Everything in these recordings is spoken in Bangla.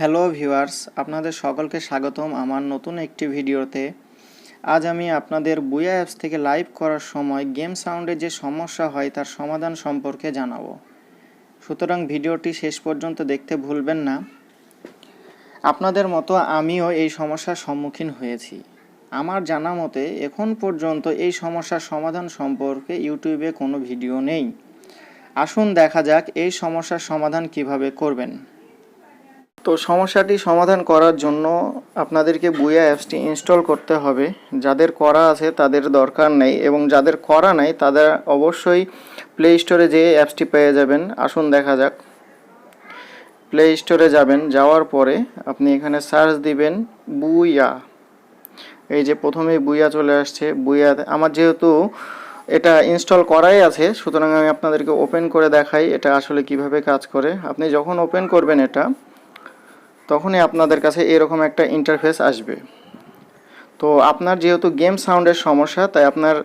হ্যালো ভিউয়ার্স, আপনাদের সকলকে স্বাগতম আমার নতুন একটি ভিডিওতে। আজ আমি আপনাদের বুয়া অ্যাপস থেকে লাইভ করার সময় গেম সাউন্ডে যে সমস্যা হয় তার সমাধান সম্পর্কে জানাবো। সুতরাং ভিডিওটি শেষ পর্যন্ত দেখতে ভুলবেন না। আপনাদের মতো আমিও এই সমস্যার সম্মুখীন হয়েছি। আমার জানা মতে এখন পর্যন্ত এই সমস্যার সমাধান সম্পর্কে ইউটিউবে কোনো ভিডিও নেই। আসুন দেখা যাক এই সমস্যার সমাধান কিভাবে করবেন। তো সমস্যাটি সমাধান করার জন্য আপনাদেরকে বুয়া অ্যাপসটি ইনস্টল করতে হবে। যাদের করা আছে তাদের দরকার নেই, এবং যাদের করা নাই তাদের অবশ্যই প্লে স্টোরে যেয়ে অ্যাপসটি পেয়ে যাবেন। আসুন দেখা যাক। প্লে স্টোরে যাবেন, যাওয়ার পরে আপনি এখানে সার্চ দিবেন বুয়া। এই যে প্রথমেই বুয়া চলে আসছে। বুয়া আমার যেহেতু এটা ইনস্টল করাই আছে, সুতরাং আমি আপনাদেরকে ওপেন করে দেখাই এটা আসলে কিভাবে কাজ করে। আপনি যখন ওপেন করবেন এটা, তখনই আপনাদের কাছে এরকম একটা ইন্টারফেস আসবে। তো আপনার যেহেতু গেম সাউন্ডের সমস্যা, তাই আপনার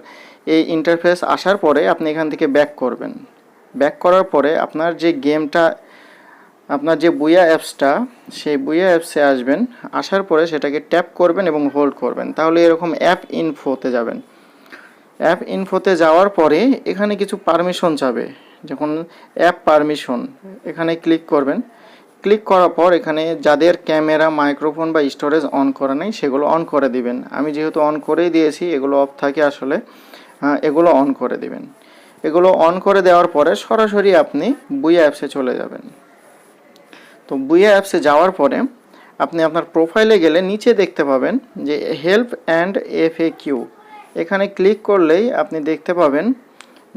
এই ইন্টারফেস আসার পরে আপনি এখান থেকে ব্যাক করবেন। ব্যাক করার পরে আপনার যে গেমটা, আপনার যে বুয়া অ্যাপসটা, সেই বুয়া অ্যাপসে আসবেন। আসার পরে সেটাকে ট্যাপ করবেন এবং হোল্ড করবেন, তাহলে এরকম অ্যাপ ইনফোতে যাবেন। অ্যাপ ইনফোতে যাওয়ার পরে এখানে কিছু পারমিশন চাবে, যখন অ্যাপ পারমিশন এখানে ক্লিক করবেন। ক্লিক করার পর এখানে যাদের ক্যামেরা, মাইক্রোফোন বা স্টোরেজ অন করা নেই সেগুলো অন করে দিবেন। আমি যেহেতু অন করেই দিয়েছি, এগুলো অফ থাকে আসলে, এগুলো অন করে দিবেন। এগুলো অন করে দেওয়ার পরে সরাসরি আপনি বুয়া অ্যাপসে চলে যাবেন। তো বুয়া অ্যাপসে যাওয়ার পরে আপনি আপনার প্রোফাইলে গেলে নিচে দেখতে পাবেন যে হেল্প অ্যান্ড FAQ। এখানে ক্লিক করলেই আপনি দেখতে পাবেন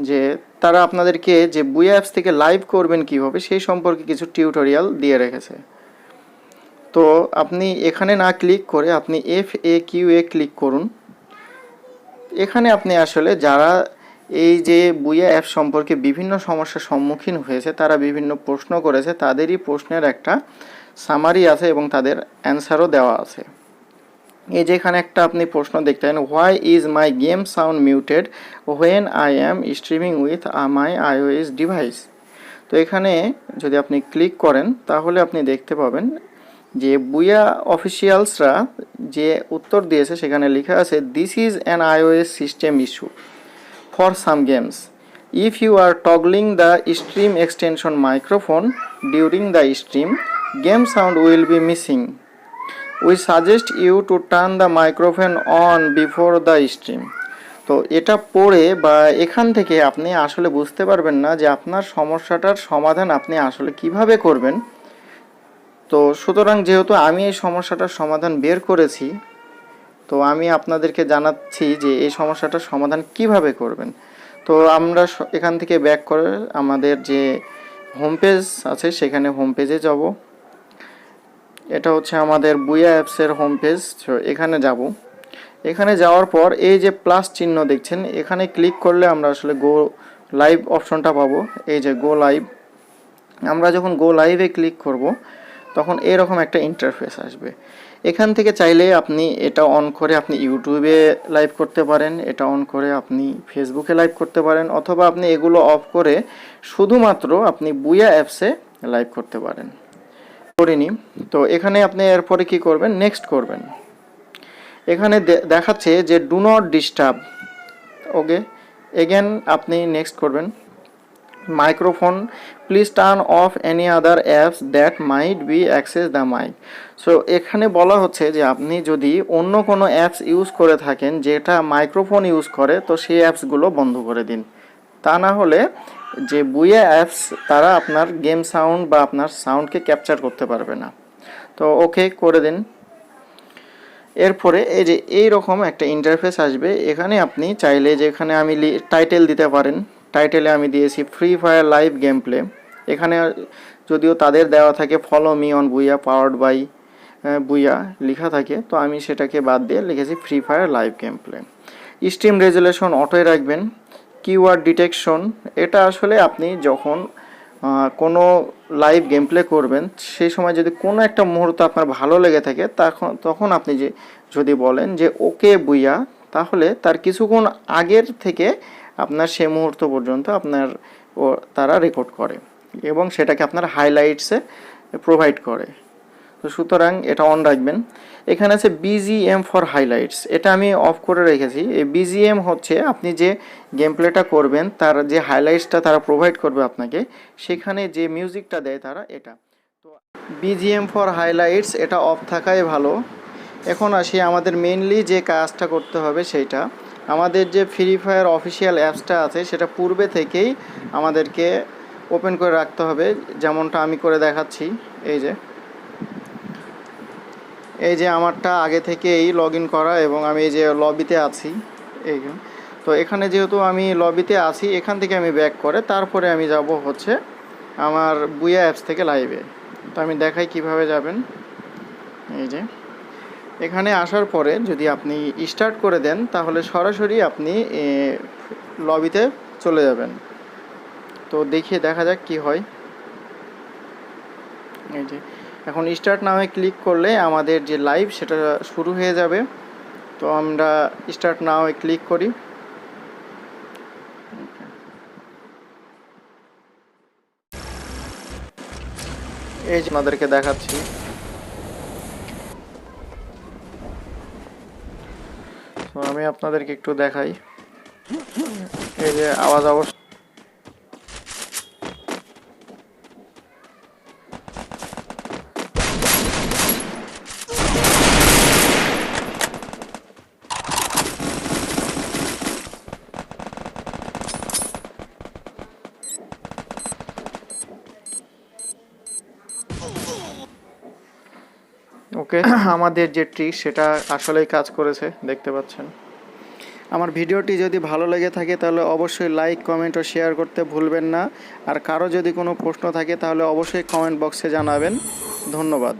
যে তারা আপনাদেরকে যে বুয়া অ্যাপস থেকে লাইভ করবেন কীভাবে সেই সম্পর্কে কিছু টিউটোরিয়াল দিয়ে রেখেছে। তো আপনি এখানে না ক্লিক করে আপনি FAQ এ ক্লিক করুন। এখানে আপনি আসলে যারা এই যে বুয়া অ্যাপ সম্পর্কে বিভিন্ন সমস্যার সম্মুখীন হয়েছে, তারা বিভিন্ন প্রশ্ন করেছে, তাদেরই প্রশ্নের একটা সামারি আছে এবং তাদের অ্যান্সারও দেওয়া আছে। এই যে এখানে একটা আপনি প্রশ্ন দেখতেন, why is my game sound muted when I am streaming with my iOS device. তো এখানে যদি আপনি ক্লিক করেন তাহলে আপনি দেখতে পাবেন যে বুয়া অফিসিয়ালসরা যে উত্তর দিয়েছে সেখানে লেখা আছে, this is an iOS system issue for some games. If you are toggling the stream extension microphone during the stream, game sound will be missing. We suggest you to turn the microphone on before the stream. তো এটা পড়ে বা এখান থেকে আপনি আসলে বুঝতে পারবেন না যে আপনার সমস্যাটার সমাধান আপনি আসলে কিভাবে করবেন। তো সুতরাং যেহেতু আমি এই সমস্যাটার সমাধান বের করেছি, তো আমি আপনাদেরকে জানাচ্ছি যে এই সমস্যাটার সমাধান কিভাবে করবেন। তো আমরা এখান থেকে ব্যাক করে আমাদের যে হোম পেজ আছে সেখানে হোম পেজে যাব। এটা হচ্ছে আমাদের বুয়া অ্যাপসের হোম পেজ। তো এখানে যাব। এখানে যাওয়ার পর এই যে প্লাস চিহ্ন দেখছেন, এখানে ক্লিক করলে আমরা আসলে গো লাইভ অপশনটা পাবো। এই যে গো লাইভ, আমরা যখন গো লাইভে ক্লিক করব তখন এরকম একটা ইন্টারফেস আসবে। এখান থেকে চাইলে আপনি এটা অন করে আপনি ইউটিউবে লাইভ করতে পারেন, এটা অন করে আপনি ফেসবুকে লাইভ করতে পারেন, অথবা আপনি এগুলো অফ করে শুধুমাত্র আপনি বুয়া অ্যাপসে লাইভ করতে পারেন। করিনি। তো এখানে আপনি এরপরে কি করবেন, নেক্সট করবেন। এখানে দেখাচ্ছে যে do not disturb, okay, again আপনি নেক্সট করবেন। Microphone please turn off any other apps that might be access the mic. So এখানে বলা হচ্ছে যে আপনি যদি অন্য কোনো অ্যাপস ইউজ করে থাকেন যেটা মাইক্রোফোন ইউজ করে, তো সেই অ্যাপসগুলো বন্ধ করে দিন। তা না হলে যে বুয়া অ্যাপস তারা আপনার গেম সাউন্ড বা আপনার সাউন্ডকে ক্যাপচার করতে পারবে না। তো ওকে করে দিন। এরপরে এই যে এইরকম একটা ইন্টারফেস আসবে। এখানে আপনি চাইলে যে এখানে আমি টাইটেল দিতে পারেন। টাইটেলে আমি দিয়েছি free fire live game play. এখানে যদিও তাদের দেওয়া থাকে ফলো মি অন বুয়া পাওয়ার্ড বাই বুয়া লেখা থাকে, তো আমি সেটাকে বাদ দিয়ে লিখেছি free fire live game play. Stream resolution অটোয় রাখবেন। কিওয়ার্ড ডিটেকশন, এটা আসলে আপনি যখন কোনো লাইভ গেম প্লে করবেন সেই সময় যদি কোনো একটা মুহূর্ত আপনার ভালো লেগে থাকে তখন আপনি যদি বলেন যে ওকে বুইয়া, তাহলে তার কিছুক্ষণ আগের থেকে আপনার সে মুহূর্ত পর্যন্ত তারা রেকর্ড করে এবং সেটাকে আপনার হাইলাইটসে প্রোভাইড করে। তো সুতরাং এটা অন রাখবেন। এখানে আছে বিজিএম ফর হাইলাইটস, এটা আমি অফ করে রেখেছি। এই বিজিএম হচ্ছে আপনি যে গেম প্লেটা করবেন তার যে হাইলাইটসটা তারা প্রোভাইড করবে আপনাকে, সেখানে যে মিউজিকটা দেয় তারা, এটা তো বিজিএম ফর হাইলাইটস এটা অফ থাকাই ভালো। এখন আসি আমাদের মেইনলি যে কাজটা করতে হবে সেইটা, আমাদের যে ফ্রি ফায়ার অফিসিয়াল অ্যাপসটা আছে সেটা পূর্বে থেকেই আমাদেরকে ওপেন করে রাখতে হবে, যেমনটা আমি করে দেখাচ্ছি। এই যে আমারটা আগে থেকেই লগ ইন করা এবং আমি এই যে লবিতে আছি। এই তো এখানে যেহেতু আমি লবিতে আছি, এখান থেকে আমি ব্যাক করে তারপরে আমি যাব হচ্ছে আমার বুয়া অ্যাপস থেকে লাইভে। তো আমি দেখাই কিভাবে যাবেন। এই যে এখানে আসার পরে যদি আপনি স্টার্ট করে দেন তাহলে সরাসরি আপনি লবিতে চলে যাবেন। তো দেখা যাক কি হয়। এই যে এখন স্টার্ট নামে ক্লিক করলে আমাদের যে লাইভ সেটা শুরু হয়ে যাবে। তো আমরা স্টার্ট নামে ক্লিক করি। এই যে আপনাদেরকে দেখাচ্ছি। তো আমি আপনাদেরকে একটু দেখাই। এই যে আওয়াজ অবশ্য ওকে আমাদের যে ট্রিক সেটা আসলেই কাজ করেছে, দেখতে পাচ্ছেন। আমার ভিডিওটি যদি ভালো লেগে থাকে তাহলে অবশ্যই লাইক, কমেন্ট ও শেয়ার করতে ভুলবেন না। আর কারো যদি কোনো প্রশ্ন থাকে তাহলে অবশ্যই কমেন্ট বক্সে জানাবেন। ধন্যবাদ।